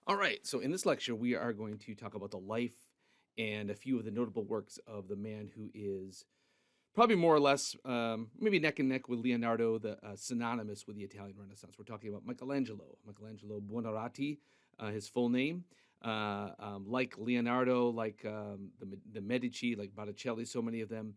All right, so in this lecture, we are going to talk about the life and a few of the notable works of the man who is probably more or less, maybe neck and neck with Leonardo, synonymous with the Italian Renaissance. We're talking about Michelangelo Buonarroti, his full name. Like Leonardo, like the Medici, like Botticelli, so many of them,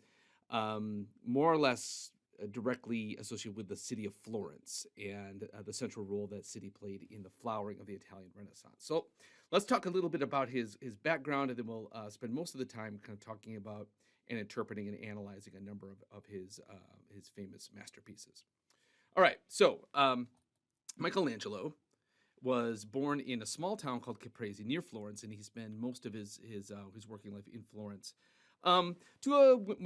more or less directly associated with the city of Florence and the central role that city played in the flowering of the Italian Renaissance. So let's talk a little bit about his background, and then we'll spend most of the time kind of talking about and interpreting and analyzing a number of his famous masterpieces. All right, so Michelangelo was born in a small town called Caprese near Florence, and he spent most of his working life in Florence. To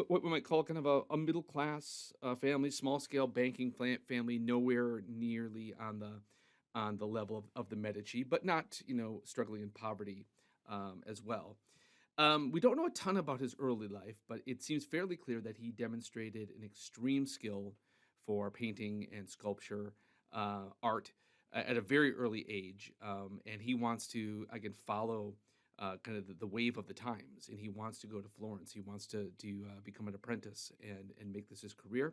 what we might call kind of a middle class family, small scale banking family, nowhere nearly on the level of the Medici, but not struggling in poverty as well. We don't know a ton about his early life, but it seems fairly clear that he demonstrated an extreme skill for painting and sculpture, art at a very early age. And he wants to, again, follow kind of the wave of the times. And he wants to go to Florence. He wants to become an apprentice and make this his career.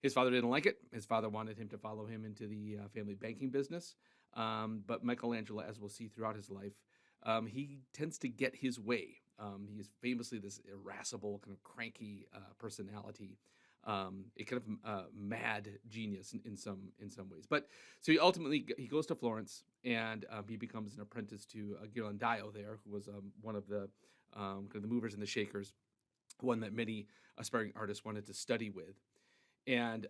His father didn't like it. His father wanted him to follow him into the family banking business. But Michelangelo, as we'll see throughout his life, he tends to get his way. He is famously this irascible, kind of cranky personality, a kind of mad genius in some ways. But so he goes to Florence and he becomes an apprentice to Ghirlandaio there, who was one of the kind of the movers and the shakers, one that many aspiring artists wanted to study with. And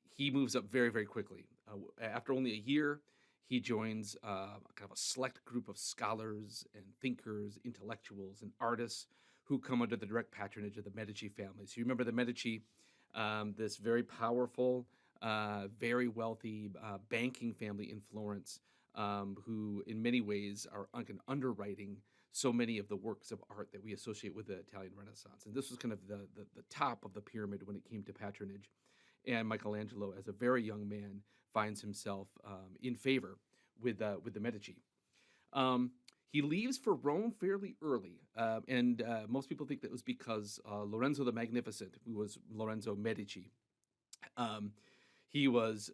he moves up very, very quickly. After only a year, he joins kind of a select group of scholars and thinkers, intellectuals, and artists who come under the direct patronage of the Medici family. So you remember the Medici, this very powerful, very wealthy banking family in Florence, who in many ways are underwriting so many of the works of art that we associate with the Italian Renaissance. And this was kind of the top of the pyramid when it came to patronage. And Michelangelo, as a very young man, finds himself in favor with the Medici. Um, he leaves for Rome fairly early, and most people think that was because Lorenzo the Magnificent, who was Lorenzo Medici, um, he was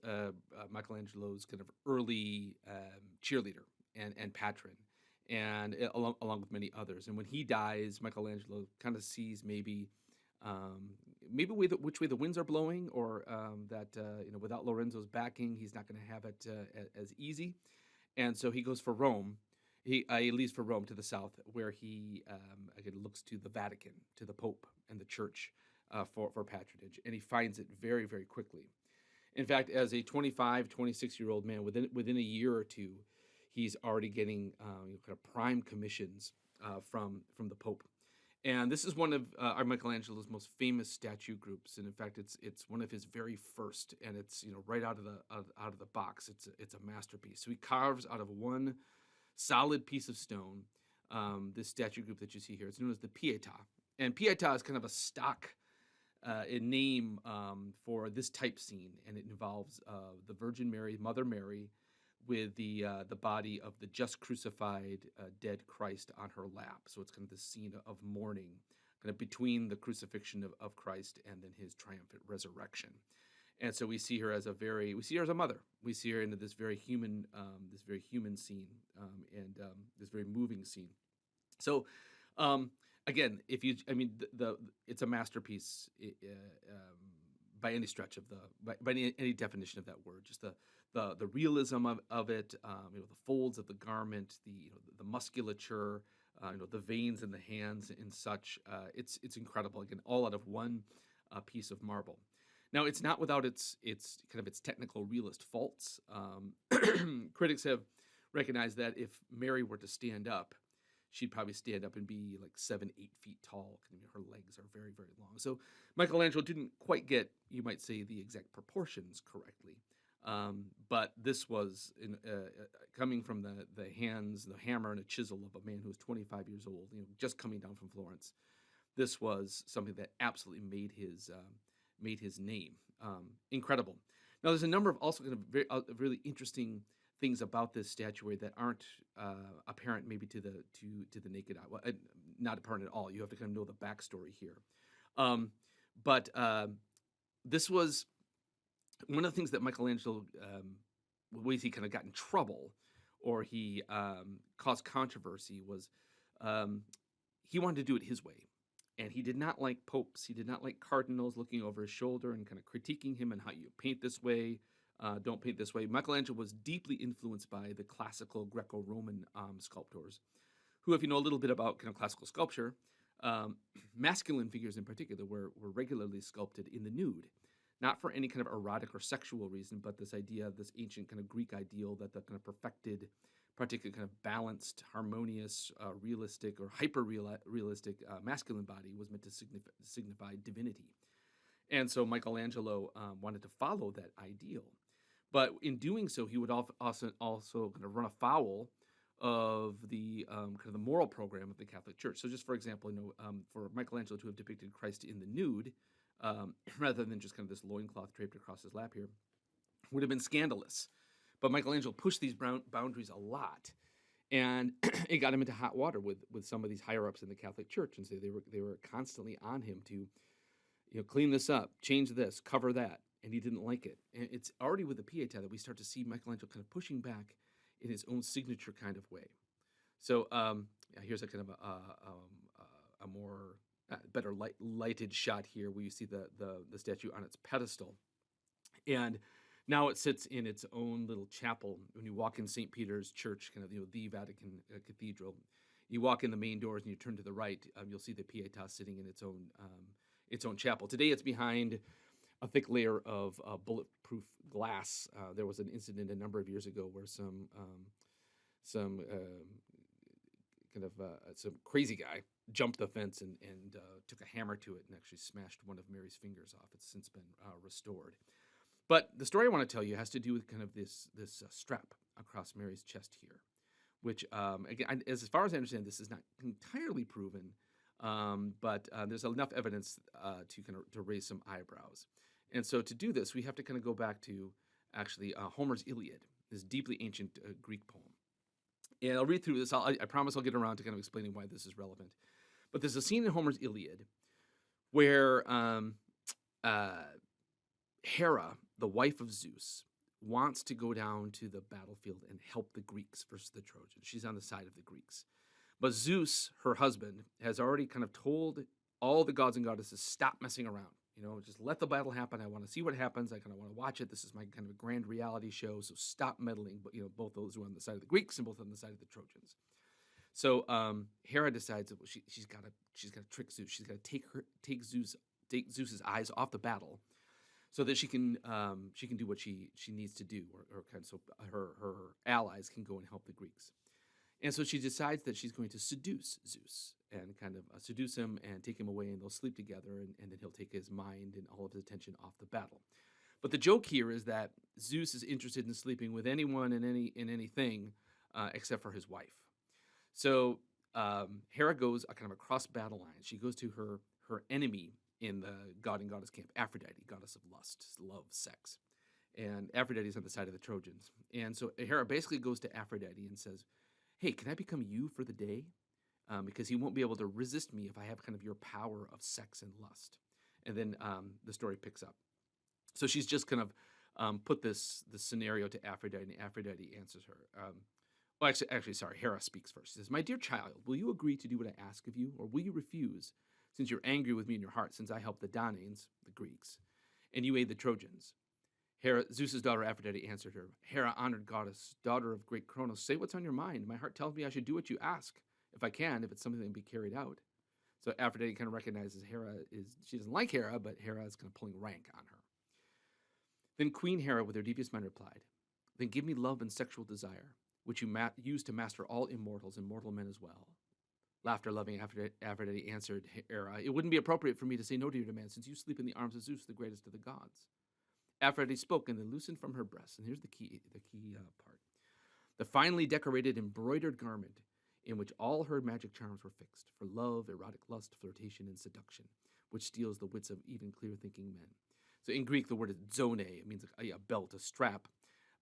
Michelangelo's kind of early cheerleader and patron, and along with many others. And when he dies, Michelangelo kind of sees maybe which way the winds are blowing, or that without Lorenzo's backing, he's not going to have it as easy. And so he goes for Rome. He leaves for Rome to the south, where he again looks to the Vatican, to the Pope and the Church for patronage, and he finds it very, very quickly. In fact, as a 25, 26-year-old man, within a year or two, he's already getting kind of prime commissions from the Pope. And this is one of our Michelangelo's most famous statue groups, and in fact, it's one of his very first, and it's right out of the box. It's a masterpiece. So he carves out of one solid piece of stone this statue group that you see here. It's known as the Pietà, and Pietà is kind of a stock name for this type scene, and it involves the Virgin Mary, Mother Mary, with the body of the just crucified dead Christ on her lap. So it's kind of this scene of mourning, kind of between the crucifixion of Christ and then his triumphant resurrection. And so we see her as a mother. We see her into this very human scene, and this very moving scene. So again, if you, I mean, it's a masterpiece by any stretch of by any definition of that word. Just the realism of it, the folds of the garment, the musculature, the veins in the hands and such. It's incredible. Again, all out of one piece of marble. Now, it's not without its technical realist faults. Critics have recognized that if Mary were to stand up, she'd probably stand up and be like 7-8 feet tall. Her legs are very, very long. So Michelangelo didn't quite get, you might say, the exact proportions correctly. But this was coming from the hands, the hammer and a chisel of a man who was 25 years old, just coming down from Florence. This was something that absolutely made his name. Incredible. Now, there's a number of also kind of very really interesting things about this statuary that aren't apparent maybe to the naked eye. Well, not apparent at all. You have to kind of know the backstory here. Um, but this was one of the things that Michelangelo, ways he kind of got in trouble, or he caused controversy, was um, he wanted to do it his way. And he did not like popes. He did not like cardinals looking over his shoulder and kind of critiquing him and how you paint this way, don't paint this way. Michelangelo was deeply influenced by the classical Greco-Roman sculptors, who, if you know a little bit about kind of classical sculpture, um, masculine figures in particular were regularly sculpted in the nude, not for any kind of erotic or sexual reason, but this idea, this ancient kind of Greek ideal that the kind of perfected, particularly kind of balanced, harmonious, realistic, or realistic masculine body was meant to signify divinity. And so Michelangelo wanted to follow that ideal. But in doing so, he would also kind of run afoul of the kind of the moral program of the Catholic Church. So, just for example, for Michelangelo to have depicted Christ in the nude, rather than just kind of this loincloth draped across his lap here, would have been scandalous. But Michelangelo pushed these boundaries a lot, and it got him into hot water with some of these higher ups in the Catholic Church, and so they were constantly on him to, clean this up, change this, cover that, and he didn't like it. And it's already with the Pietà that we start to see Michelangelo kind of pushing back in his own signature kind of way. So yeah, here's a kind of a more better lighted shot here, where you see the statue on its pedestal, and now it sits in its own little chapel. When you walk in St. Peter's Church, kind of the Vatican Cathedral, you walk in the main doors and you turn to the right, you'll see the Pietà sitting in its own chapel. Today, it's behind a thick layer of bulletproof glass. There was an incident a number of years ago where some crazy guy jumped the fence and took a hammer to it and actually smashed one of Mary's fingers off. It's since been restored. But the story I want to tell you has to do with kind of this strap across Mary's chest here, which, again, as far as I understand, this is not entirely proven, but there's enough evidence to raise some eyebrows. And so to do this, we have to kind of go back to actually Homer's Iliad, this deeply ancient Greek poem. And I'll read through this. I promise I'll get around to kind of explaining why this is relevant. But there's a scene in Homer's Iliad where Hera, the wife of Zeus, wants to go down to the battlefield and help the Greeks versus the Trojans. She's on the side of the Greeks. But Zeus, her husband, has already kind of told all the gods and goddesses, stop messing around. Just let the battle happen. I want to see what happens. I kind of want to watch it. This is my kind of a grand reality show, so stop meddling. But, both those were on the side of the Greeks and both on the side of the Trojans. So Hera decides that she's got to trick Zeus. She's got to take Zeus's eyes off the battle, so that she can do what she needs to do, or kind of so her allies can go and help the Greeks. And so she decides that she's going to seduce Zeus and kind of seduce him and take him away, and they'll sleep together, and then he'll take his mind and all of his attention off the battle. But the joke here is that Zeus is interested in sleeping with anyone and anything except for his wife. So Hera goes kind of across battle lines. She goes to her enemy in the god and goddess camp, Aphrodite, goddess of lust, love, sex. And Aphrodite's on the side of the Trojans. And so Hera basically goes to Aphrodite and says, hey, can I become you for the day? Because he won't be able to resist me if I have kind of your power of sex and lust. And then the story picks up. So she's just kind of put this scenario to Aphrodite, and Aphrodite answers her. Sorry, Hera speaks first. She says, my dear child, will you agree to do what I ask of you, or will you refuse, since you're angry with me in your heart, since I helped the Danaans, the Greeks, and you aid the Trojans? Hera, Zeus's daughter Aphrodite answered her, Hera, honored goddess, daughter of great Kronos, say what's on your mind. My heart tells me I should do what you ask, if I can, if it's something that can be carried out. So Aphrodite kind of recognizes she doesn't like Hera, but Hera is kind of pulling rank on her. Then Queen Hera, with her devious mind, replied, then give me love and sexual desire, which you use to master all immortals and mortal men as well. Laughter-loving Aphrodite answered Hera, it wouldn't be appropriate for me to say no to your demand, since you sleep in the arms of Zeus, the greatest of the gods. Aphrodite spoke and then loosened from her breast, and here's the key part. The finely decorated embroidered garment in which all her magic charms were fixed, for love, erotic lust, flirtation, and seduction, which steals the wits of even clear-thinking men. So in Greek, the word is zone. It means a belt, a strap.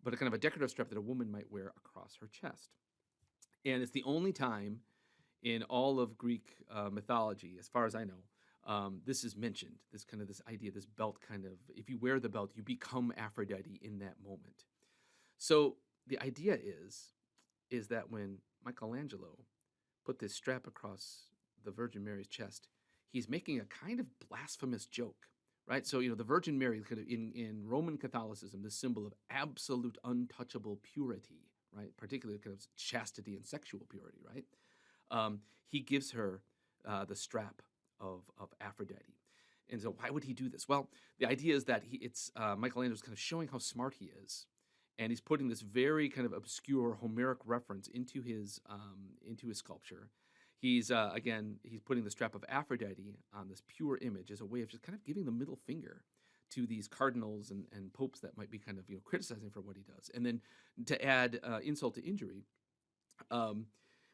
but a kind of a decorative strap that a woman might wear across her chest. And it's the only time in all of Greek mythology, as far as I know, this is mentioned. This idea, this belt kind of, if you wear the belt, you become Aphrodite in that moment. So the idea is that when Michelangelo put this strap across the Virgin Mary's chest, he's making a kind of blasphemous joke, right? So, the Virgin Mary, kind of in Roman Catholicism, the symbol of absolute untouchable purity, right? Particularly kind of chastity and sexual purity, right? He gives her the strap of Aphrodite. And so why would he do this? Well, the idea is that Michelangelo's kind of showing how smart he is. And he's putting this very kind of obscure Homeric reference into his sculpture. He's putting the strap of Aphrodite on this pure image as a way of just kind of giving the middle finger to these cardinals and popes that might be kind of criticizing for what he does. And then to add insult to injury,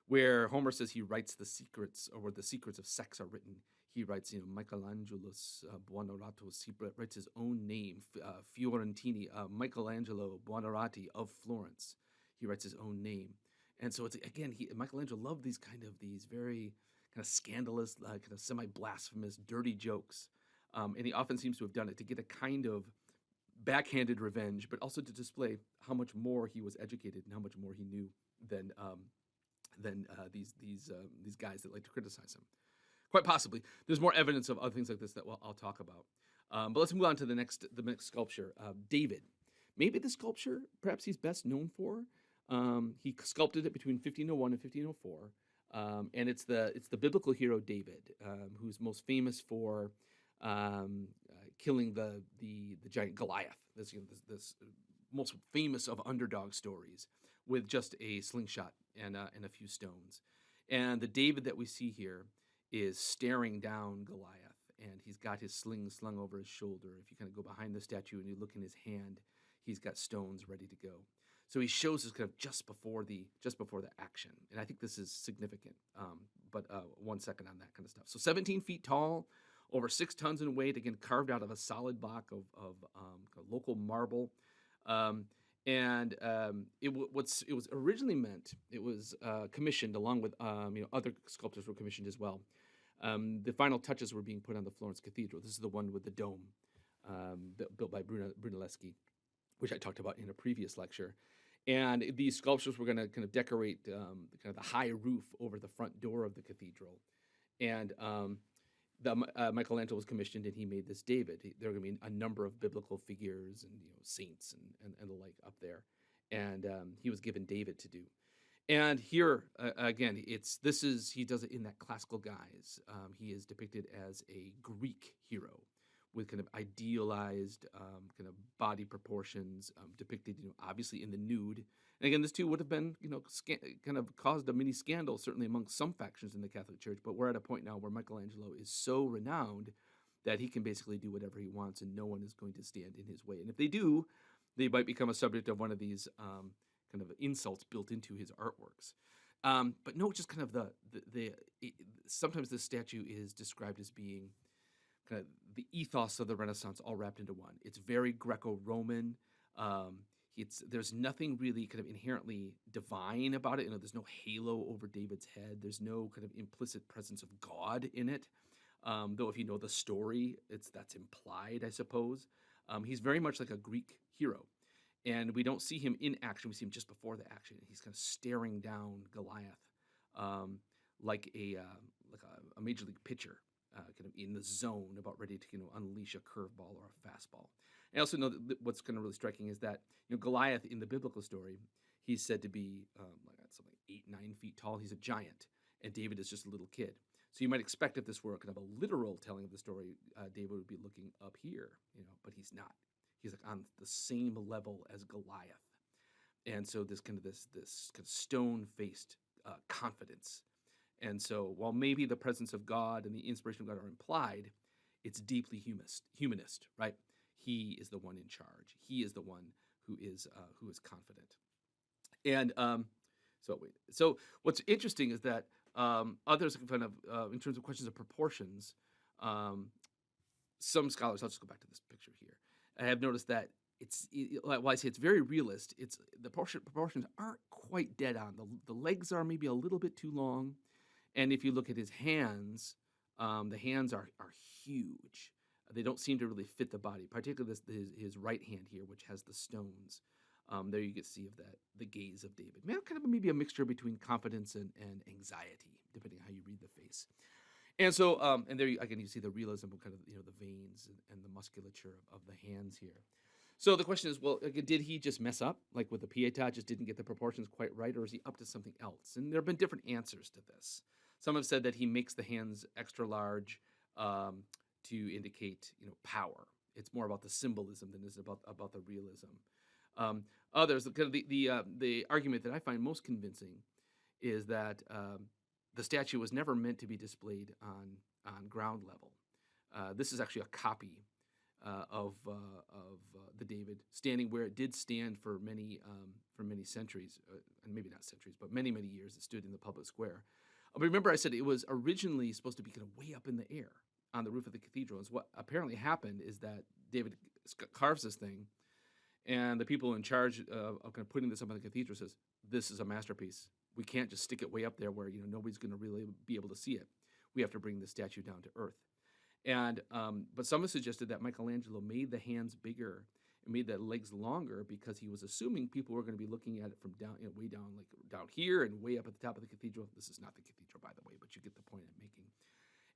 where Homer says he writes the secrets, or where the secrets of sex are written, he writes, Michelangelo Buonarroti. He writes his own name, Fiorentini, Michelangelo Buonarroti of Florence. He writes his own name. And so it's, again, Michelangelo loved these very kind of scandalous, kind of semi-blasphemous, dirty jokes. And he often seems to have done it to get a kind of backhanded revenge, but also to display how much more he was educated and how much more he knew than these guys that like to criticize him. Quite possibly, there's more evidence of other things like this that I'll talk about. But let's move on to the next sculpture, David. Maybe the sculpture, perhaps he's best known for. He sculpted it between 1501 and 1504, and it's the biblical hero David, who's most famous for killing the giant Goliath. This most famous of underdog stories, with just a slingshot and a few stones. And the David that we see here is staring down Goliath, and he's got his sling slung over his shoulder. If you kind of go behind the statue and you look in his hand, he's got stones ready to go. So he shows us kind of just before the action, and I think this is significant. But 1 second on that kind of stuff. So 17 feet tall, over 6 tons in weight, again carved out of a solid block of local marble. It was originally meant. It was commissioned along with other sculptures were commissioned as well. The final touches were being put on the Florence Cathedral. This is the one with the dome, built by Brunelleschi, which I talked about in a previous lecture. And these sculptures were going to kind of decorate kind of the high roof over the front door of the cathedral. And Michelangelo was commissioned, and he made this David. There are going to be a number of biblical figures and saints and the like up there, and he was given David to do. And here again, he does it in that classical guise. He is depicted as a Greek hero with kind of idealized kind of body proportions, depicted obviously in the nude. And again, this too would have been kind of caused a mini scandal, certainly among some factions in the Catholic Church. But we're at a point now where Michelangelo is so renowned that he can basically do whatever he wants, and no one is going to stand in his way. And if they do, they might become a subject of one of these kind of insults built into his artworks. But no, just kind of sometimes this statue is described as being kind of the ethos of the Renaissance all wrapped into one. It's very Greco-Roman. There's nothing really kind of inherently divine about it. There's no halo over David's head. There's no kind of implicit presence of God in it. Though if you know the story, that's implied, I suppose. He's very much like a Greek hero. And we don't see him in action. We see him just before the action. He's kind of staring down Goliath like a major league pitcher, kind of in the zone, about ready to unleash a curveball or a fastball. I also know that what's kind of really striking is that Goliath in the biblical story, he's said to be something 8-9 feet tall. He's a giant, and David is just a little kid. So you might expect if this were kind of a literal telling of the story, David would be looking up here, but he's not. He's like on the same level as Goliath, and so this kind of stone-faced confidence. And so while maybe the presence of God and the inspiration of God are implied, it's deeply humanist, right? He is the one in charge. He is the one who is confident. And so what's interesting is that others kind of in terms of questions of proportions, some scholars. I'll just go back to this picture here. I have noticed that Well, I say it's very realist. It's the proportions aren't quite dead on. The legs are maybe a little bit too long, and if you look at his hands, the hands are huge. They don't seem to really fit the body, particularly his right hand here, which has the stones. There you can see of that the gaze of David. Kind of maybe a mixture between confidence and anxiety, depending on how you read the face. And so, and there again, you see the realism of kind of the veins and the musculature of the hands here. So the question is, well, again, did he just mess up, like with the Pietà, just didn't get the proportions quite right, or is he up to something else? And there have been different answers to this. Some have said that he makes the hands extra large to indicate, power. It's more about the symbolism than it is about the realism. Others, kind of the argument that I find most convincing is that the statue was never meant to be displayed on ground level. This is actually a copy of the David standing where it did stand for many centuries, and maybe not centuries, but many years. It stood in the public square. But remember, I said it was originally supposed to be kind of way up in the air on the roof of the cathedral. And what apparently happened is that David carves this thing, and the people in charge of kind of putting this up in the cathedral says, "This is a masterpiece. We can't just stick it way up there where nobody's going to really be able to see it. We have to bring the statue down to earth." And but some have suggested that Michelangelo made the hands bigger and made the legs longer because he was assuming people were going to be looking at it from down, way down, like down here and way up at the top of the cathedral. This is not the cathedral, by the way, but you get the point I'm making.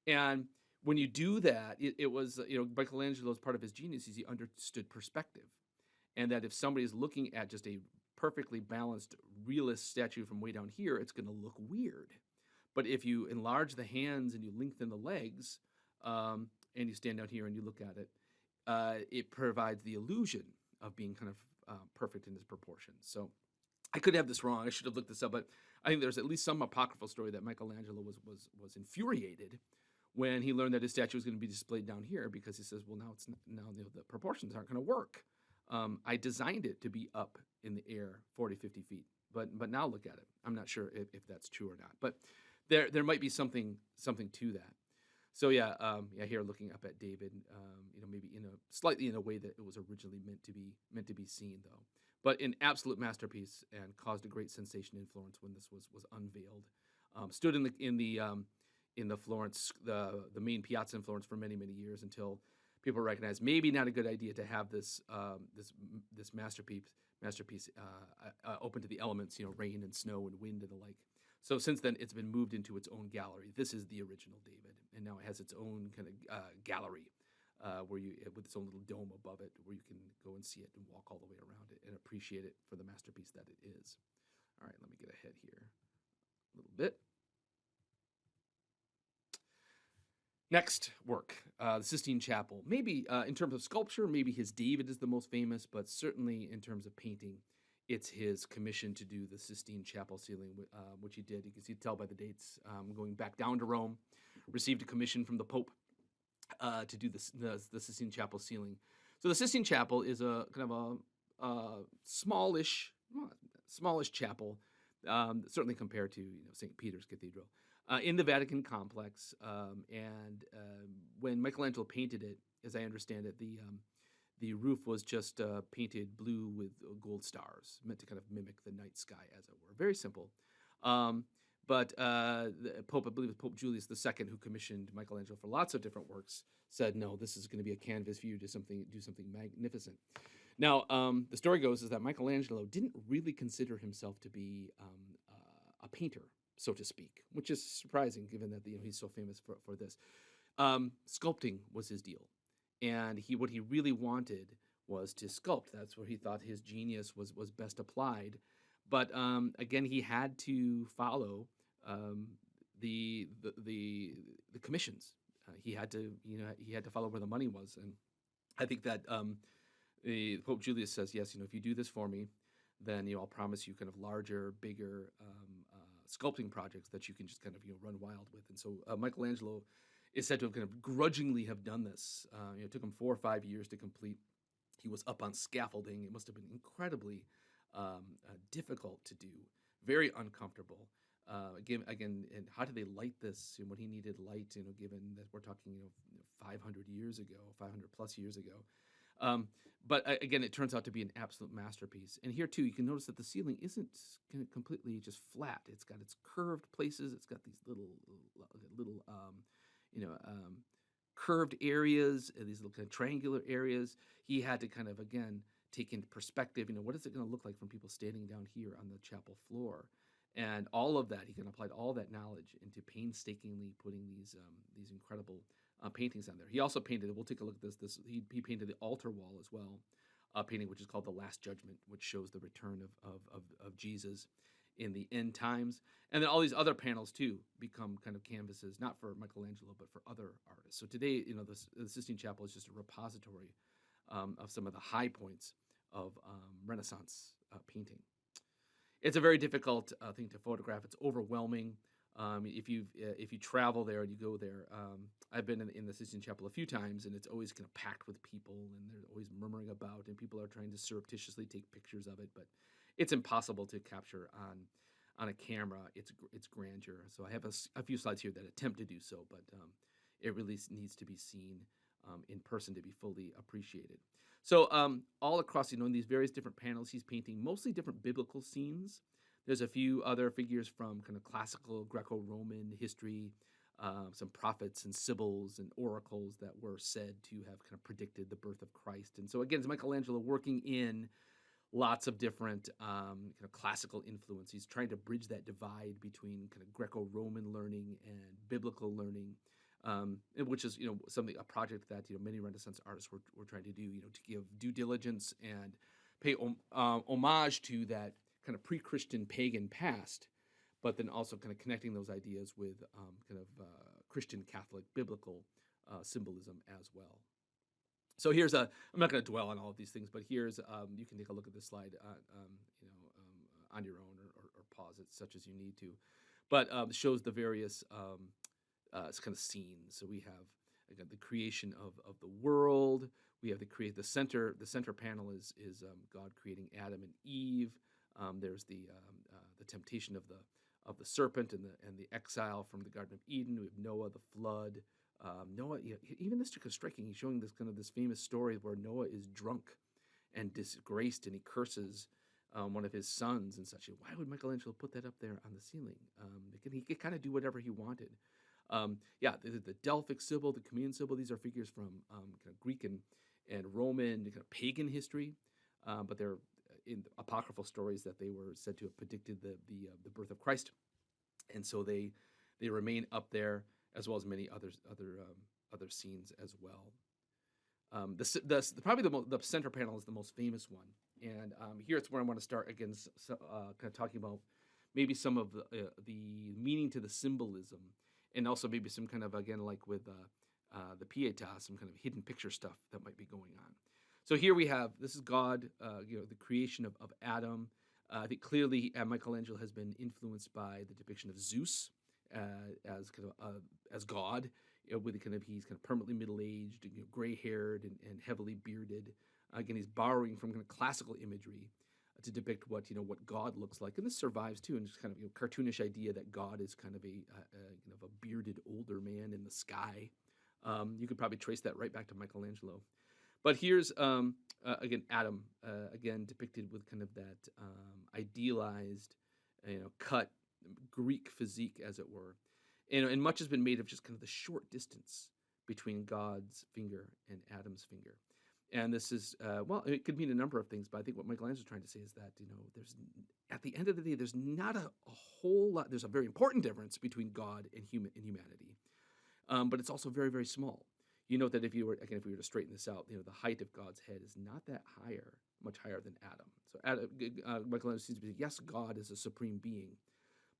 And when you do that, it was, Michelangelo's part of his genius is he understood perspective, and that if somebody is looking at just a perfectly balanced realist statue from way down here, it's going to look weird. But if you enlarge the hands and you lengthen the legs, and you stand down here and you look at it, it provides the illusion of being kind of perfect in its proportions. So I could have this wrong. I should have looked this up, but I think there's at least some apocryphal story that Michelangelo was infuriated when he learned that his statue was going to be displayed down here, because he says, well, now the proportions aren't going to work. I designed it to be up in the air 40, 50 feet, but now look at it. I'm not sure if that's true or not, but there might be something to that. So yeah, here looking up at David, maybe slightly in a way that it was originally meant to be seen, though. But an absolute masterpiece, and caused a great sensation in Florence when this was unveiled. Stood in the Florence, the main piazza in Florence for many years, until people recognized maybe not a good idea to have this masterpiece open to the elements, rain and snow and wind and the like. So since then, it's been moved into its own gallery. This is the original David, and now it has its own kind of gallery where with its own little dome above it, where you can go and see it and walk all the way around it and appreciate it for the masterpiece that it is. All right, let me get ahead here a little bit. Next work, the Sistine Chapel. Maybe in terms of sculpture, maybe his David is the most famous, but certainly in terms of painting, it's his commission to do the Sistine Chapel ceiling, which he did. You can tell by the dates, going back down to Rome, received a commission from the Pope to do the Sistine Chapel ceiling. So the Sistine Chapel is a kind of a smallish chapel, certainly compared to St. Peter's Cathedral, in the Vatican complex. And when Michelangelo painted it, as I understand it, the roof was just painted blue with gold stars, meant to kind of mimic the night sky, as it were. Very simple. But the Pope, I believe it was Pope Julius II, who commissioned Michelangelo for lots of different works, said, no, this is going to be a canvas for you to do something magnificent. Now, the story goes is that Michelangelo didn't really consider himself to be a painter, so to speak, which is surprising given that he's so famous for this. Sculpting was his deal. And what he really wanted was to sculpt. That's where he thought his genius was best applied. But again, he had to follow the commissions. He had to follow where the money was. And I think that the Pope Julius says, yes, if you do this for me, then I'll promise you kind of larger, bigger sculpting projects that you can just kind of run wild with. And so Michelangelo is said to have kind of grudgingly have done this. It took him 4 or 5 years to complete. He was up on scaffolding. It must have been incredibly difficult to do, very uncomfortable. Again, and how did they light this? And when he needed light, given that we're talking 500 years ago, 500 plus years ago, Um, but again, it turns out to be an absolute masterpiece. And here too, you can notice that the ceiling isn't completely just flat. It's got its curved places. It's got these little you know, curved areas, these little kind of triangular areas. He had to kind of again take into perspective. What is it going to look like from people standing down here on the chapel floor? And all of that, he can apply all that knowledge into painstakingly putting these incredible paintings on there. He also painted. We'll take a look at this. He painted the altar wall as well, a painting which is called the Last Judgment, which shows the return of Jesus in the end times. And then all these other panels too become kind of canvases, not for Michelangelo but for other artists. So today, the Sistine Chapel is just a repository of some of the high points of Renaissance painting. It's a very difficult thing to photograph. It's overwhelming. If you travel there and you go there, I've been in the Sistine Chapel a few times, and it's always kind of packed with people, and they're always murmuring about, and people are trying to surreptitiously take pictures of it, but it's impossible to capture on a camera its grandeur. So I have a few slides here that attempt to do so, but it really needs to be seen in person to be fully appreciated. So all across, in these various different panels, he's painting mostly different biblical scenes. There's a few other figures from kind of classical Greco-Roman history, some prophets and sibyls and oracles that were said to have kind of predicted the birth of Christ. And so again, it's Michelangelo working in lots of different kind of classical influence. He's trying to bridge that divide between kind of Greco-Roman learning and biblical learning. Which is a project that many Renaissance artists were trying to do, to give due diligence and pay homage to that kind of pre-Christian pagan past, but then also kind of connecting those ideas with Christian Catholic biblical symbolism as well. So here's I'm not going to dwell on all of these things, but here's you can take a look at this slide on your own or pause it such as you need to, but shows the various kind of scenes. So we have again the creation of the world. We have the center panel is God creating Adam and Eve. There's the temptation of the serpent and the exile from the Garden of Eden. We have Noah, the flood. Noah, even this took a striking. He's showing this famous story where Noah is drunk and disgraced, and he curses one of his sons and such. Why would Michelangelo put that up there on the ceiling? He could kind of do whatever he wanted. The Delphic Sibyl, the Chameleon Sibyl, these are figures from kind of Greek and Roman kind of pagan history, but they're in apocryphal stories that they were said to have predicted the birth of Christ, and so they remain up there as well as many other scenes as well. Probably the center panel is the most famous one, and here it's where I want to start again, kind of talking about maybe some of the meaning to the symbolism. And also maybe some kind of, again, like with the Pietà, some kind of hidden picture stuff that might be going on. So here we have, this is God, the creation of Adam. I think clearly Michelangelo has been influenced by the depiction of Zeus as God, with he's kind of permanently middle-aged, gray-haired and heavily bearded. Again, he's borrowing from kind of classical imagery to depict what God looks like, and this survives too, and just kind of cartoonish idea that God is kind of a bearded older man in the sky. You could probably trace that right back to Michelangelo. But here's again Adam again depicted with kind of that idealized, cut Greek physique, as it were, and much has been made of just kind of the short distance between God's finger and Adam's finger. And this is, it could mean a number of things, but I think what Michelangelo's trying to say is that, there's, at the end of the day, there's not a whole lot, there's a very important difference between God and humanity, but it's also very, very small. That if you were to straighten this out, the height of God's head is not that much higher than Adam. So Michelangelo seems to be saying, yes, God is a supreme being,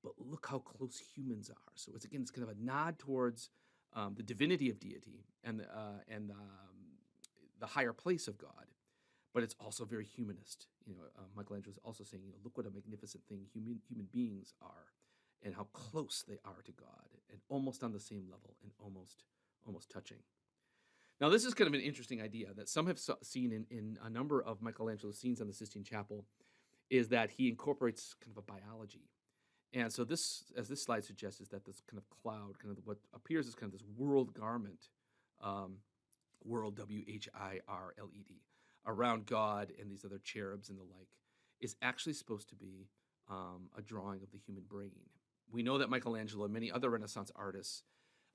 but look how close humans are. So it's kind of a nod towards the divinity of deity and the higher place of God, but it's also very humanist. Michelangelo is also saying, look what a magnificent thing human beings are, and how close they are to God, and almost on the same level, and almost touching. Now, this is kind of an interesting idea that some have seen in a number of Michelangelo's scenes on the Sistine Chapel, is that he incorporates kind of a biology. And so this, as this slide suggests, is that this kind of cloud, kind of what appears as kind of this world garment, world, WHIRLED, around God and these other cherubs and the like, is actually supposed to be a drawing of the human brain. We know that Michelangelo and many other Renaissance artists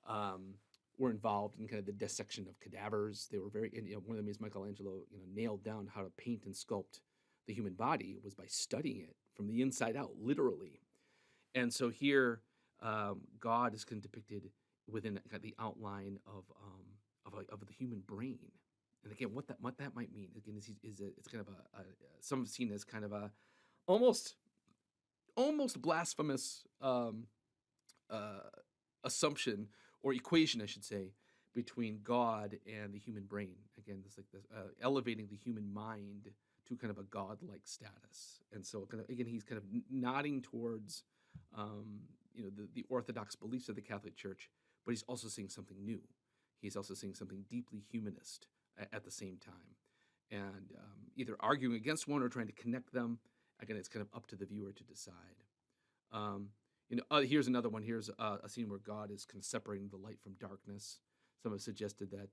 um, were involved in kind of the dissection of cadavers. They were very, and, one of them is Michelangelo, nailed down how to paint and sculpt the human body was by studying it from the inside out, literally. And so here, God is kind of depicted within kind of the outline of the human brain. And again, what that might mean again is it's kind of some seen as kind of a almost almost blasphemous uh, assumption or equation, I should say, between God and the human brain. Again, this like this elevating the human mind to kind of a godlike status. And so, kind of, again, he's kind of nodding towards, the orthodox beliefs of the Catholic Church, but he's also seeing something new. He's also seeing something deeply humanist at the same time, and either arguing against one or trying to connect them. Again, it's kind of up to the viewer to decide. Um, here's another one. Here's a scene where God is kind of separating the light from darkness. Some have suggested that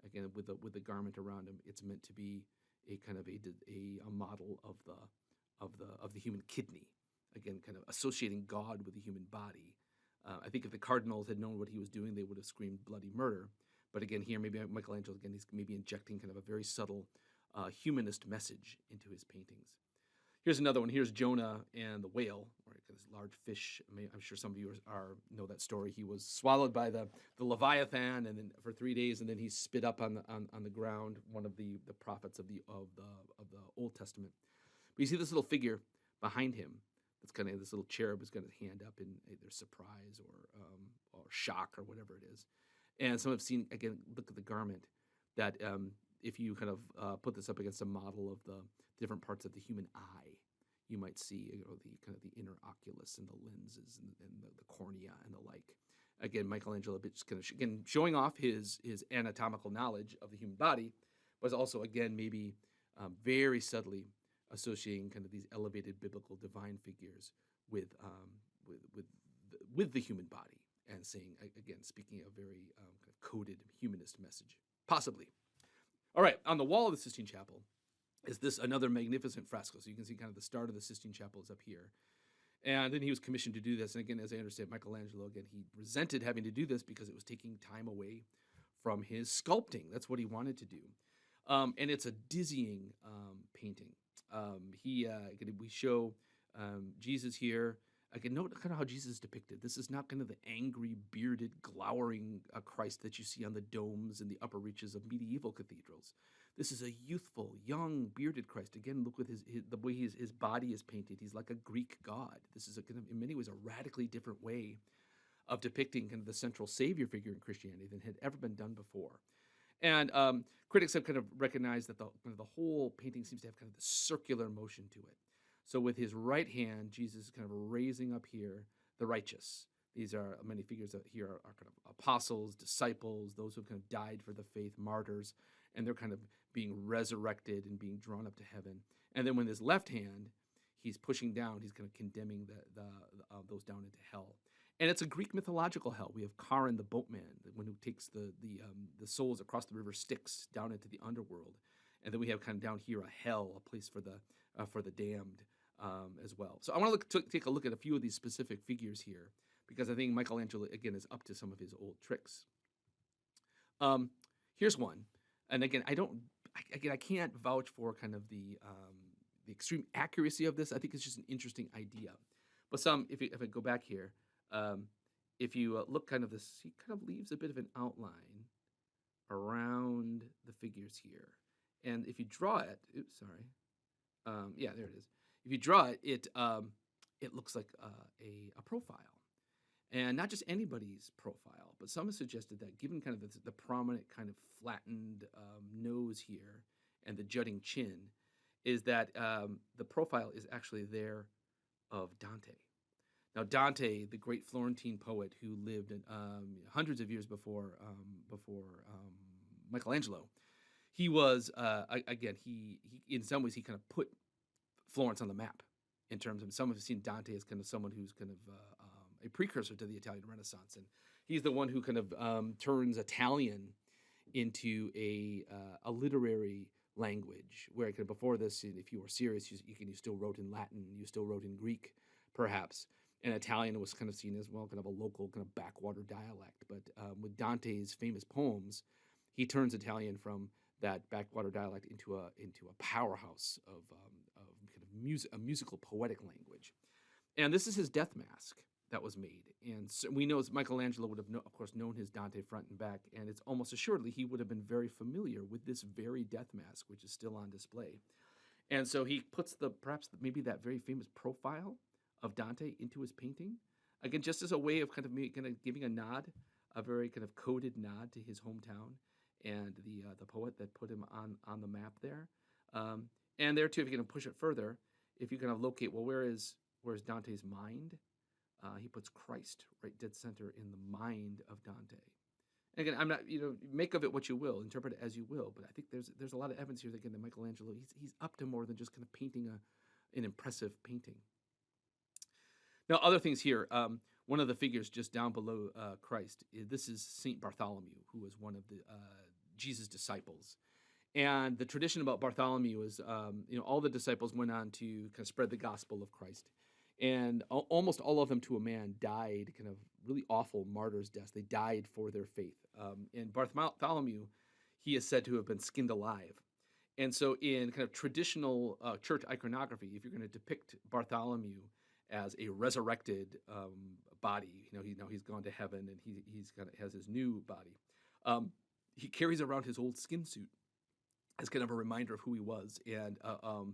again, with the garment around him, it's meant to be a kind of a model of the human kidney. Again, kind of associating God with the human body. I think if the cardinals had known what he was doing, they would have screamed bloody murder. But again, here maybe Michelangelo again he's maybe injecting kind of a very subtle humanist message into his paintings. Here's another one. Here's Jonah and the whale, or this large fish. I'm sure some of you know that story. He was swallowed by the Leviathan, and then for 3 days, and then he spit up on the ground. One of the prophets of the Old Testament. But you see this little figure behind him. That's kind of this little cherub has got his hand up in either surprise or shock or whatever it is. And some have seen again. Look at the garment. That if you kind of put this up against a model of the different parts of the human eye, you might see the kind of the inner oculus and the lenses and the cornea and the like. Again, Michelangelo just kind of again showing off his anatomical knowledge of the human body, but also again maybe very subtly associating kind of these elevated biblical divine figures with the human body and saying again speaking a very kind of coded humanist message, possibly. All right, on the wall of the Sistine Chapel is this another magnificent fresco. So you can see kind of the start of the Sistine Chapel is up here. And then he was commissioned to do this. And again, as I understand, Michelangelo, again, he resented having to do this because it was taking time away from his sculpting. That's what he wanted to do. And it's a dizzying painting. We show Jesus here. I can note kind of how Jesus is depicted. This is not kind of the angry, bearded, glowering Christ that you see on the domes and the upper reaches of medieval cathedrals. This is a youthful, young, bearded Christ. Again, look with the way his body is painted. He's like a Greek god. This is kind of, in many ways, a radically different way of depicting kind of the central savior figure in Christianity than had ever been done before. And critics have kind of recognized that the whole painting seems to have kind of this circular motion to it. So with his right hand, Jesus is kind of raising up here the righteous. These are many figures that here are kind of apostles, disciples, those who have kind of died for the faith, martyrs, and they're kind of being resurrected and being drawn up to heaven. And then with his left hand, he's pushing down, he's kind of condemning those down into hell. And it's a Greek mythological hell. We have Charon, the boatman, the one who takes the souls across the river Styx down into the underworld. And then we have kind of down here a hell, a place for the damned as well. So I want to take a look at a few of these specific figures here, because I think Michelangelo, again, is up to some of his old tricks. Here's one. And again, I can't vouch for kind of the extreme accuracy of this. I think it's just an interesting idea. But if I go back here, if you look kind of this, he kind of leaves a bit of an outline around the figures here. And if you draw it, yeah, there it is. If you draw it, it looks like a profile. And not just anybody's profile, but some have suggested that given kind of the prominent kind of flattened nose here and the jutting chin, is that the profile is actually there of Dante. Now, Dante, the great Florentine poet who lived hundreds of years before Michelangelo, he was he in some ways he kind of put Florence on the map in terms of, some have seen Dante as kind of someone who's kind of a precursor to the Italian Renaissance, and he's the one who kind of turns Italian into a literary language, where kind of before this, if you were serious, you still wrote in Latin, you still wrote in Greek, perhaps. And Italian was kind of seen as, well, kind of a local kind of backwater dialect. But with Dante's famous poems, he turns Italian from that backwater dialect into a powerhouse of kind of a musical poetic language. And this is his death mask that was made. And so we know Michelangelo would have, of course, known his Dante front and back, and it's almost assuredly he would have been very familiar with this very death mask, which is still on display. And so he puts maybe that very famous profile of Dante into his painting, again, just as a way of kind of giving a nod, a very kind of coded nod to his hometown and the poet that put him on the map there. And there too, if you can push it further, if you kind of locate, well, where's Dante's mind? He puts Christ right dead center in the mind of Dante. And again, I'm not, make of it what you will, interpret it as you will, but I think there's a lot of evidence here that, again, that Michelangelo, he's up to more than just kind of painting an impressive painting. Now, other things here. One of the figures just down below Christ, this is Saint Bartholomew, who was one of the Jesus' disciples. And the tradition about Bartholomew is, all the disciples went on to kind of spread the gospel of Christ. And almost all of them, to a man, died kind of really awful martyrs' deaths. They died for their faith. And Bartholomew, he is said to have been skinned alive. And so in kind of traditional church iconography, if you're going to depict Bartholomew as a resurrected body, he's gone to heaven and has his new body, he carries around his old skin suit as kind of a reminder of who he was, and a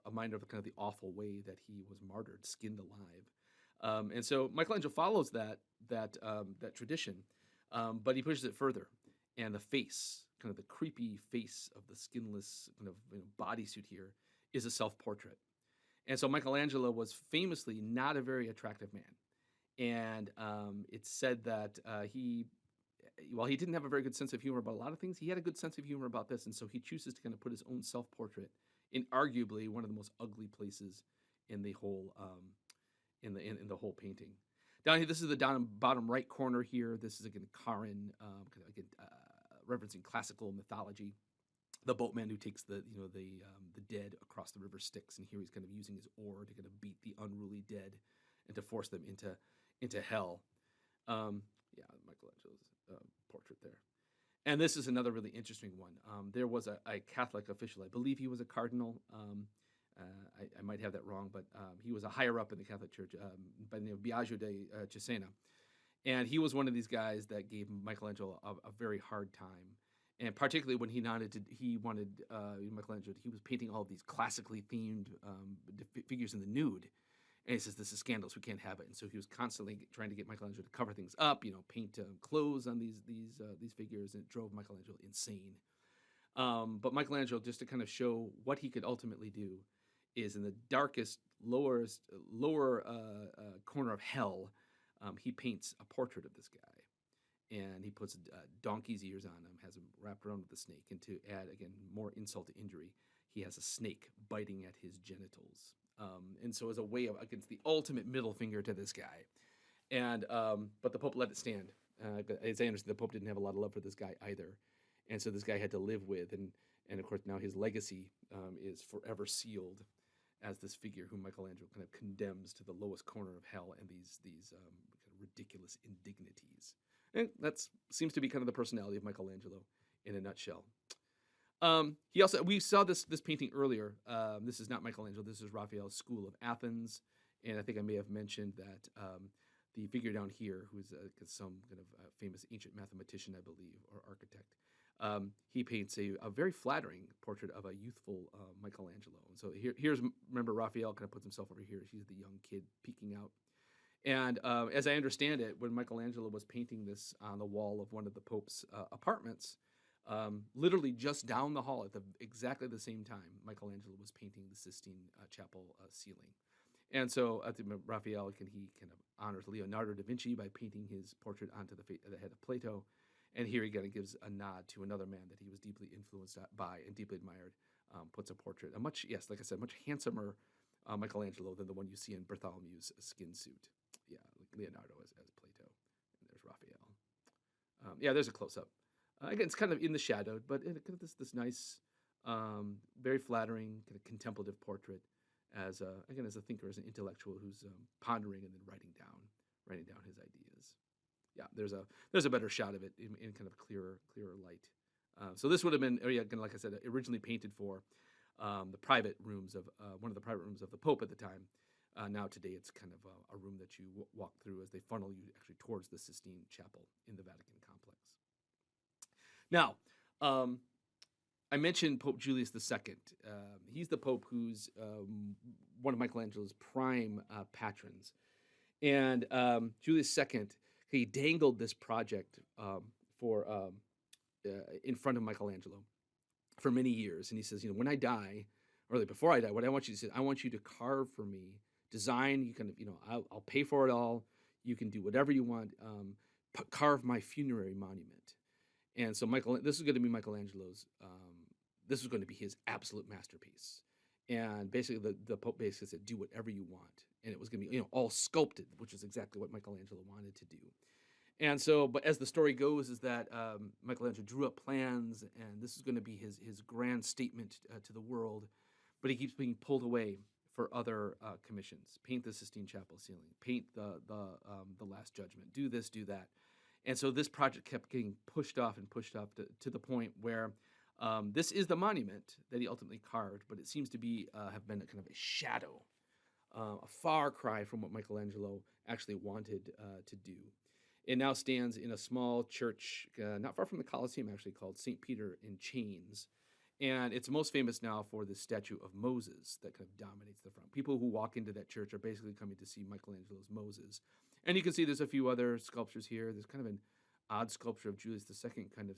reminder of kind of the awful way that he was martyred, skinned alive. And so Michelangelo follows that tradition, but he pushes it further. And the face, kind of the creepy face of the skinless kind of bodysuit here, is a self-portrait. And so Michelangelo was famously not a very attractive man. And it's said that while he didn't have a very good sense of humor about a lot of things, he had a good sense of humor about this. And so he chooses to kind of put his own self-portrait in arguably one of the most ugly places in the whole in the whole painting. Down here, this is the bottom right corner here. This is again Charon, referencing classical mythology. The boatman who takes the dead across the river Styx, and here he's kind of using his oar to kind of beat the unruly dead and to force them into hell. Michelangelo's portrait there. And this is another really interesting one. There was a Catholic official, I believe he was a cardinal. I might have that wrong, but he was a higher up in the Catholic Church by the name of Biagio de Cesena. And he was one of these guys that gave Michelangelo a very hard time. And particularly when he wanted Michelangelo, he was painting all of these classically themed figures in the nude. And he says, this is scandalous, we can't have it. And so he was constantly trying to get Michelangelo to cover things up, paint clothes on these figures, and it drove Michelangelo insane. But Michelangelo, just to kind of show what he could ultimately do, is in the darkest, lower corner of hell, he paints a portrait of this guy. And he puts donkey's ears on him, has him wrapped around with the snake. And to add, again, more insult to injury, he has a snake biting at his genitals. And so as a way of, against the ultimate middle finger to this guy. And but the Pope let it stand. As I understand, the Pope didn't have a lot of love for this guy either. And so this guy had to live with. And of course, now his legacy is forever sealed as this figure whom Michelangelo kind of condemns to the lowest corner of hell and these kind of ridiculous indignities. And that seems to be kind of the personality of Michelangelo in a nutshell. We saw this painting earlier. This is not Michelangelo. This is Raphael's School of Athens. And I think I may have mentioned that the figure down here, who is some kind of famous ancient mathematician, I believe, or architect, he paints a very flattering portrait of a youthful Michelangelo. And so remember, Raphael kind of puts himself over here. He's the young kid peeking out. And as I understand it, when Michelangelo was painting this on the wall of one of the Pope's apartments, literally just down the hall at exactly the same time, Michelangelo was painting the Sistine chapel ceiling. And so Raphael he kind of honors Leonardo da Vinci by painting his portrait onto the head of Plato. And here he kind of gives a nod to another man that he was deeply influenced by and deeply admired, puts a portrait, much handsomer Michelangelo than the one you see in Bartholomew's skin suit. Yeah, like Leonardo as Plato. And there's Raphael. There's a close-up. Again, it's kind of in the shadow, but kind of this nice Very flattering, kind of contemplative portrait as again as a thinker, as an intellectual who's pondering and then writing down his ideas. Yeah, there's a better shot of it in kind of clearer light. So this would have been, yeah, again, like I said, originally painted for the private rooms of one of the private rooms of the Pope at the time. Now today it's kind of a room that you walk through as they funnel you actually towards the Sistine Chapel in the Vatican complex. Now, I mentioned Pope Julius II. He's the Pope who's one of Michelangelo's prime patrons. And Julius II, he dangled this project for in front of Michelangelo for many years. And he says, when I die, or like before I die, what I want you to say, I want you to carve for me, design, you can, I'll pay for it all. You can do whatever you want. Carve my funerary monument. And so this is going to be Michelangelo's, this was going to be his absolute masterpiece. And basically the Pope basically said, do whatever you want. And it was going to be, all sculpted, which is exactly what Michelangelo wanted to do. And so, but as the story goes, is that Michelangelo drew up plans, and this is going to be his grand statement to the world. But he keeps being pulled away for other commissions. Paint the Sistine Chapel ceiling. Paint the Last Judgment. Do this, do that. And so this project kept getting pushed off to the point where this is the monument that he ultimately carved, but it seems to be have been a kind of a shadow, a far cry from what Michelangelo actually wanted to do. It now stands in a small church not far from the Colosseum, actually, called St. Peter in Chains. And it's most famous now for the statue of Moses that kind of dominates the front. People who walk into that church are basically coming to see Michelangelo's Moses. And you can see there's a few other sculptures here. There's kind of an odd sculpture of Julius II, kind of,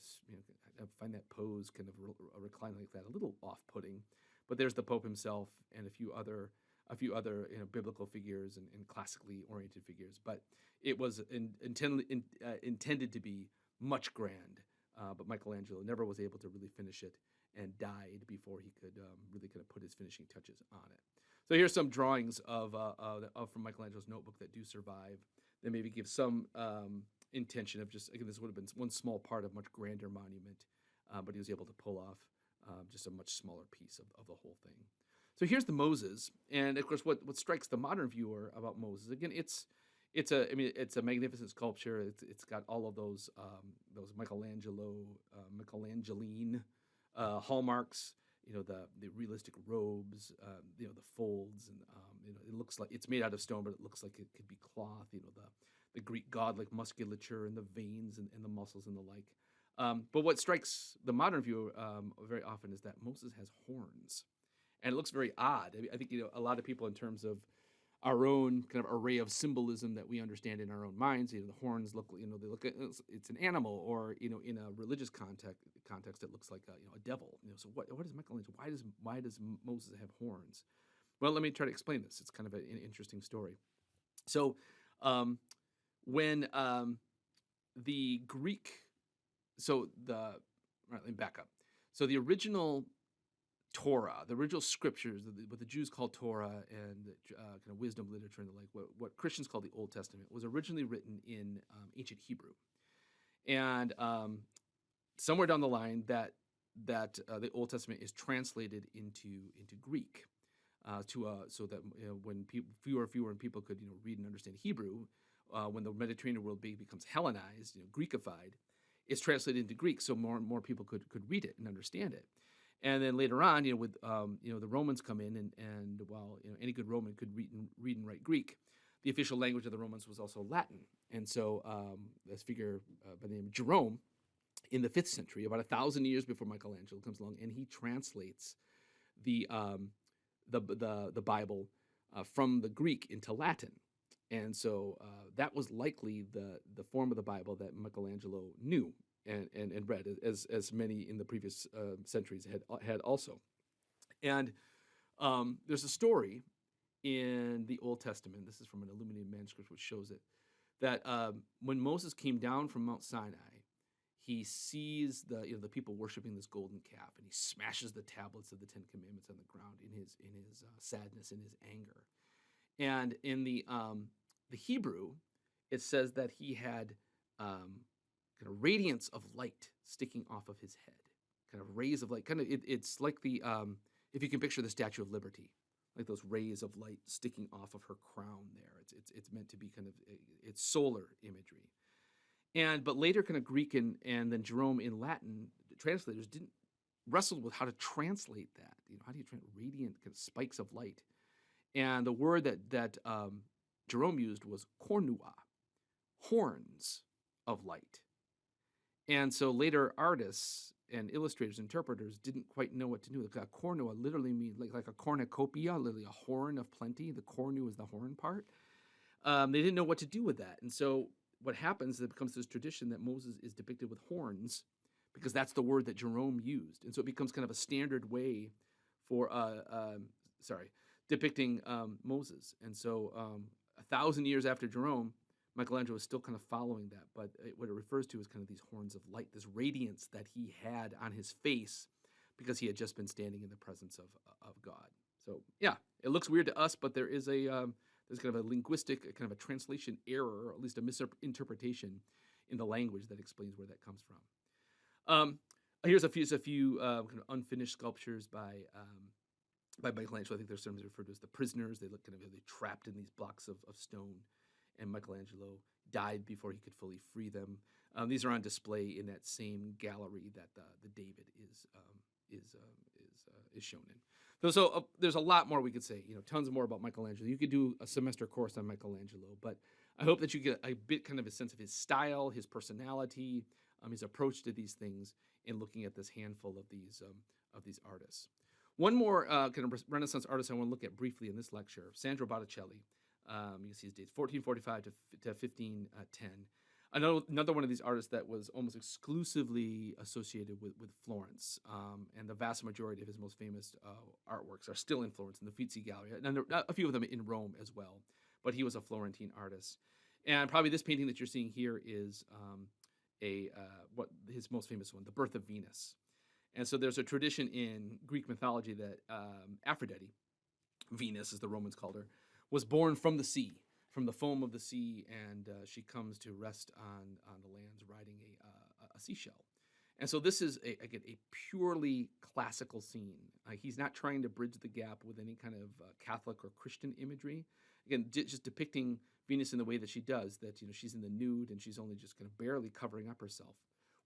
I find that pose kind of reclining like that a little off-putting. But there's the Pope himself and a few other biblical figures and classically oriented figures. But it was intended to be much grand. But Michelangelo never was able to really finish it and died before he could really kind of put his finishing touches on it. So here's some drawings of from Michelangelo's notebook that do survive. That maybe give some intention of just, again, this would have been one small part of a much grander monument, but he was able to pull off just a much smaller piece of the whole thing. So here's the Moses, and of course, what strikes the modern viewer about Moses, again, it's a magnificent sculpture. It's got all of those Michelangeline hallmarks. The realistic robes, the folds, and it looks like it's made out of stone, but it looks like it could be cloth. The Greek godlike musculature and the veins and the muscles and the like. But what strikes the modern viewer very often is that Moses has horns, and it looks very odd. I think a lot of people, in terms of our own kind of array of symbolism that we understand in our own minds, the horns look, they look, it's an animal, or in a religious context, it looks like a devil. So what is Michelangelo? Why does Moses have horns? Well, let me try to explain this. It's kind of an interesting story. So when the Greek, let me back up. So the original Torah, the original scriptures, what the Jews call Torah, and kind of wisdom literature and the like, what Christians call the Old Testament, was originally written in ancient Hebrew. And somewhere down the line, that the Old Testament is translated into Greek, so that when fewer people could read and understand Hebrew, when the Mediterranean world becomes Hellenized, Greekified, it's translated into Greek, so more and more people could read it and understand it. And then later on, with the Romans come in, and while any good Roman could read and write Greek, the official language of the Romans was also Latin. And so this figure by the name of Jerome, in the 5th century, about 1,000 years before Michelangelo comes along, and he translates the Bible from the Greek into Latin. And so that was likely the form of the Bible that Michelangelo knew and read, as many in the previous centuries had also. And there's a story in the Old Testament, this is from an illuminated manuscript which shows it, that when Moses came down from Mount Sinai, he sees the people worshiping this golden calf, and he smashes the tablets of the Ten Commandments on the ground in his sadness, in his anger. And in the Hebrew, it says that he had kind of radiance of light sticking off of his head. kind of rays of light. Kind of, it's like the if you can picture the Statue of Liberty, like those rays of light sticking off of her crown. There, it's meant to be kind of it's solar imagery. And but later, kind of Greek and then Jerome in Latin translators didn't wrestled with how to translate that. How do you translate radiant kind of spikes of light? And the word that Jerome used was cornua, horns of light. And so later artists and illustrators, interpreters didn't quite know what to do. Like cornua literally means like a cornucopia, literally a horn of plenty. The cornu is the horn part. They didn't know what to do with that. And so what happens is it becomes this tradition that Moses is depicted with horns because that's the word that Jerome used. And so it becomes kind of a standard way for, depicting Moses. And so 1,000 years after Jerome, Michelangelo is still kind of following that, but what it refers to is kind of these horns of light, this radiance that he had on his face because he had just been standing in the presence of God. So yeah, it looks weird to us, but there is there's kind of a linguistic, kind of a translation error, or at least a misinterpretation in the language that explains where that comes from. Here's a few kind of unfinished sculptures by Michelangelo. I think they're sometimes referred to as the prisoners. They look kind of really trapped in these blocks of stone. And Michelangelo died before he could fully free them. These are on display in that same gallery that the David is shown in. So there's a lot more we could say. Tons more about Michelangelo. You could do a semester course on Michelangelo, but I hope that you get a bit kind of a sense of his style, his personality, his approach to these things, in looking at this handful of these artists. One more kind of Renaissance artist I want to look at briefly in this lecture, Sandro Botticelli. You can see his dates, 1445 to 1510. Another one of these artists that was almost exclusively associated with Florence, and the vast majority of his most famous artworks are still in Florence in the Uffizi Gallery, and a few of them in Rome as well. But he was a Florentine artist, and probably this painting that you're seeing here is what his most famous one, the Birth of Venus. And so there's a tradition in Greek mythology that Aphrodite, Venus as the Romans called her, was born from the sea, from the foam of the sea, and she comes to rest on the lands riding a seashell. And so this is, again, a purely classical scene. He's not trying to bridge the gap with any kind of Catholic or Christian imagery. Again, just depicting Venus in the way that she does, that she's in the nude and she's only just kind of barely covering up herself,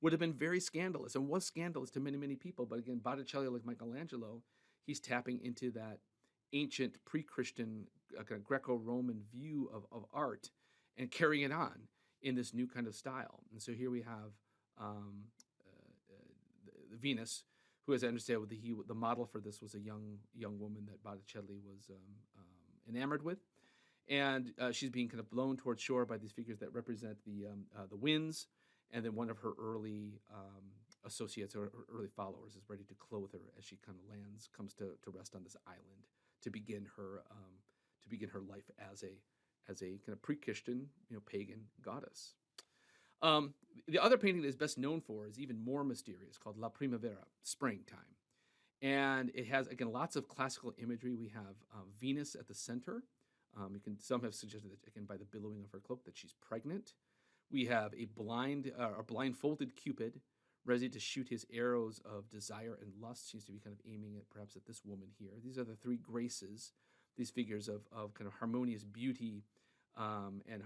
would have been very scandalous and was scandalous to many, many people. But again, Botticelli, like Michelangelo, he's tapping into that ancient pre-Christian kind of Greco-Roman view of art and carrying it on in this new kind of style. And so here we have the Venus, who, as I understand, the model for this was a young woman that Botticelli was enamored with, and she's being kind of blown towards shore by these figures that represent the winds. And then one of her early associates or early followers is ready to clothe her as she kind of comes to rest on this island to begin her life as a kind of pre-Christian, pagan goddess. The other painting that is best known for is even more mysterious, called La Primavera, springtime. And it has, again, lots of classical imagery. We have Venus at the center. Some have suggested that, again, by the billowing of her cloak, that she's pregnant. We have a blindfolded Cupid, ready to shoot his arrows of desire and lust. Seems to be kind of aiming at perhaps at this woman here. These are the three graces, these figures of kind of harmonious beauty, and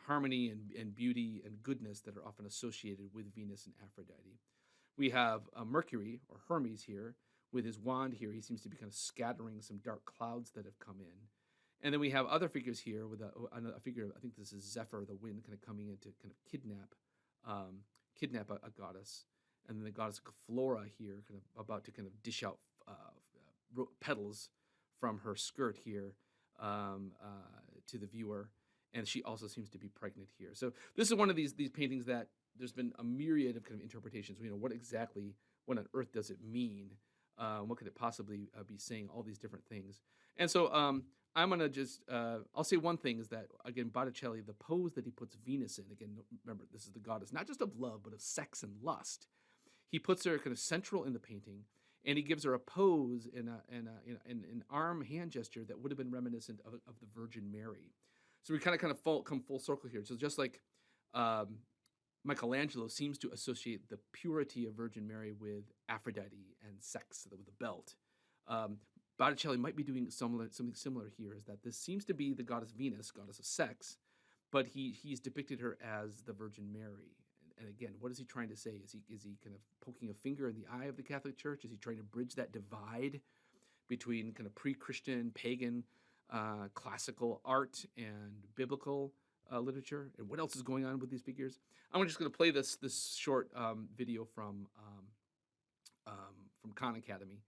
harmony and beauty and goodness that are often associated with Venus and Aphrodite. We have Mercury, or Hermes, here with his wand here. He seems to be kind of scattering some dark clouds that have come in. And then we have other figures here with a figure, I think this is Zephyr, the wind, kind of coming in to kind of kidnap a goddess. And then the goddess Flora here, kind of about to kind of dish out petals from her skirt here to the viewer. And she also seems to be pregnant here. So this is one of these paintings that there's been a myriad of kind of interpretations. What on earth does it mean? What could it possibly be saying? All these different things. And so I'm going to just, I'll say one thing is that, again, Botticelli, the pose that he puts Venus in, again, remember, this is the goddess, not just of love, but of sex and lust. He puts her kind of central in the painting, and he gives her a pose in an arm hand gesture that would have been reminiscent of the Virgin Mary. So we kind of come full circle here. So just like Michelangelo seems to associate the purity of Virgin Mary with Aphrodite and sex with a belt. Um, Botticelli might be doing something similar here, is that this seems to be the goddess Venus, goddess of sex, but he's depicted her as the Virgin Mary. And again, what is he trying to say? Is he kind of poking a finger in the eye of the Catholic Church? Is he trying to bridge that divide between kind of pre-Christian, pagan, classical art and biblical literature? And what else is going on with these figures? I'm just going to play this short video from Khan Academy,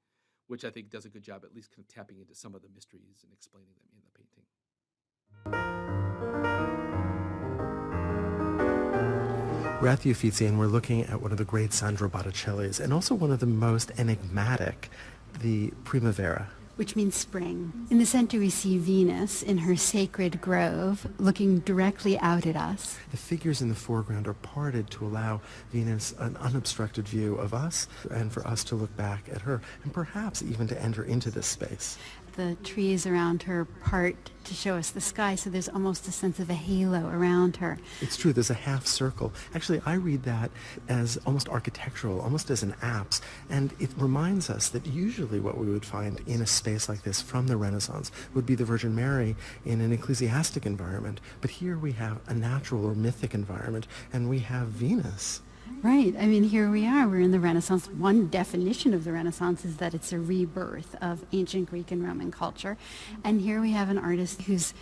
which I think does a good job at least kind of tapping into some of the mysteries and explaining them in the painting. We're at the Uffizi, and we're looking at one of the great Sandro Botticellis, and also one of the most enigmatic, the Primavera. Which means spring. In the center we see Venus in her sacred grove, looking directly out at us. The figures in the foreground are parted to allow Venus an unobstructed view of us, and for us to look back at her, and perhaps even to enter into this space. The trees around her part to show us the sky, so there's almost a sense of a halo around her. It's true, there's a half circle. Actually, I read that as almost architectural, almost as an apse, and it reminds us that usually what we would find in a space like this from the Renaissance would be the Virgin Mary in an ecclesiastic environment. But here we have a natural or mythic environment, and we have Venus. Right. I mean, here we are. We're in the Renaissance. One definition of the Renaissance is that it's a rebirth of ancient Greek and Roman culture. And here we have an artist who's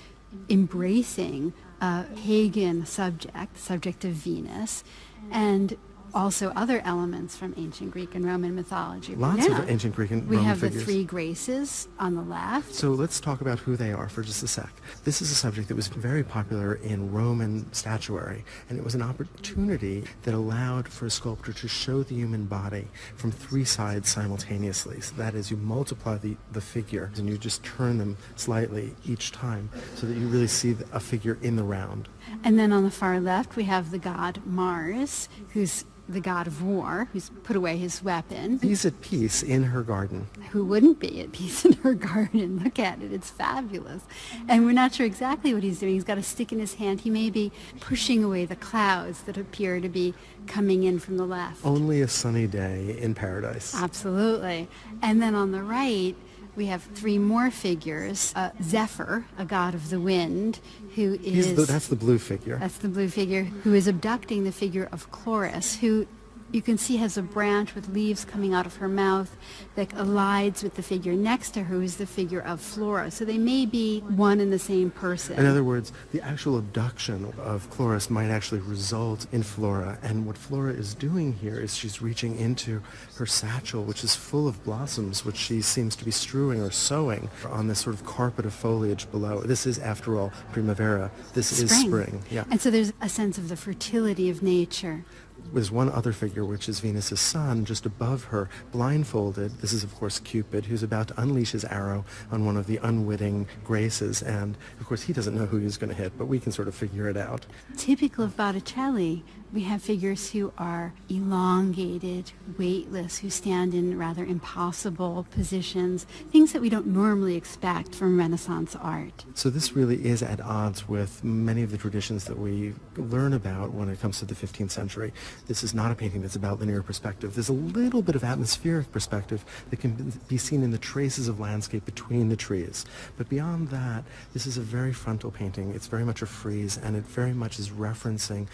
embracing a pagan subject of Venus, and also other elements from ancient Greek and Roman mythology. Lots of ancient Greek and Roman We have figures. the three graces on the left. So let's talk about who they are for just a sec. This is a subject that was very popular in Roman statuary, and it was an opportunity that allowed for a sculptor to show the human body from three sides simultaneously. So that is, you multiply the figure, and you just turn them slightly each time so that you really see a figure in the round. And then on the far left, we have the god Mars, who's the god of war, who's put away his weapon. He's at peace in her garden. Who wouldn't be at peace in her garden? Look at it. It's fabulous. And we're not sure exactly what he's doing. He's got a stick in his hand. He may be pushing away the clouds that appear to be coming in from the left. Only a sunny day in paradise. Absolutely. And then on the right, we have three more figures. Zephyr, a god of the wind, who is... That's the blue figure. That's the blue figure, who is abducting the figure of Chloris, who you can see has a branch with leaves coming out of her mouth that allies with the figure next to her, who's the figure of Flora. So they may be one and the same person. In other words, the actual abduction of Chloris might actually result in Flora. And what Flora is doing here is she's reaching into her satchel, which is full of blossoms, which she seems to be strewing or sewing on this sort of carpet of foliage below. This is, after all, Primavera. This is spring. Yeah. And so there's a sense of the fertility of nature. There's one other figure, which is Venus's son, just above her, blindfolded. This is, of course, Cupid, who's about to unleash his arrow on one of the unwitting Graces. And, of course, he doesn't know who he's going to hit, but we can sort of figure it out. Typical of Botticelli, we have figures who are elongated, weightless, who stand in rather impossible positions, things that we don't normally expect from Renaissance art. So this really is at odds with many of the traditions that we learn about when it comes to the 15th century. This is not a painting that's about linear perspective. There's a little bit of atmospheric perspective that can be seen in the traces of landscape between the trees. But beyond that, this is a very frontal painting. It's very much a frieze, and it very much is referencing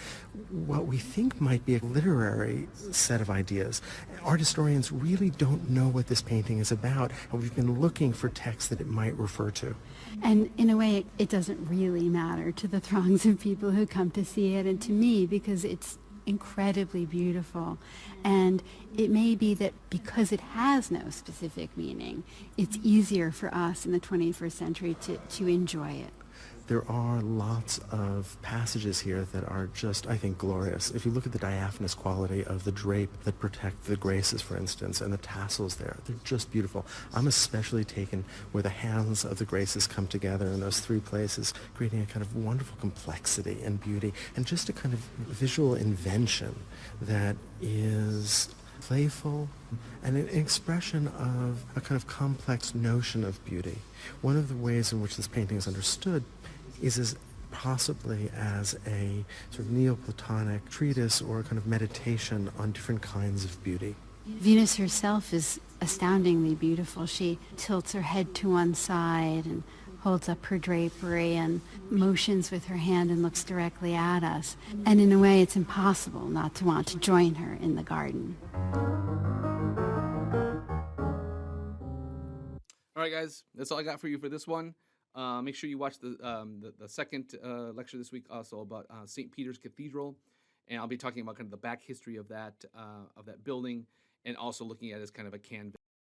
what we think might be a literary set of ideas. Art historians really don't know what this painting is about, and we've been looking for texts that it might refer to. And in a way, it doesn't really matter to the throngs of people who come to see it, and to me, because it's incredibly beautiful. And it may be that because it has no specific meaning, it's easier for us in the 21st century to enjoy it. There are lots of passages here that are just, I think, glorious. If you look at the diaphanous quality of the drape that protect the Graces, for instance, and the tassels there, they're just beautiful. I'm especially taken where the hands of the Graces come together in those three places, creating a kind of wonderful complexity and beauty, and just a kind of visual invention that is playful and an expression of a kind of complex notion of beauty. One of the ways in which this painting is understood is as possibly as a sort of Neoplatonic treatise or a kind of meditation on different kinds of beauty. Venus herself is astoundingly beautiful. She tilts her head to one side and holds up her drapery and motions with her hand and looks directly at us. And in a way, it's impossible not to want to join her in the garden. All right, guys, that's all I got for you for this one. Make sure you watch the second lecture this week, also about St. Peter's Cathedral, and I'll be talking about kind of the back history of that building, and also looking at it as kind of a canvas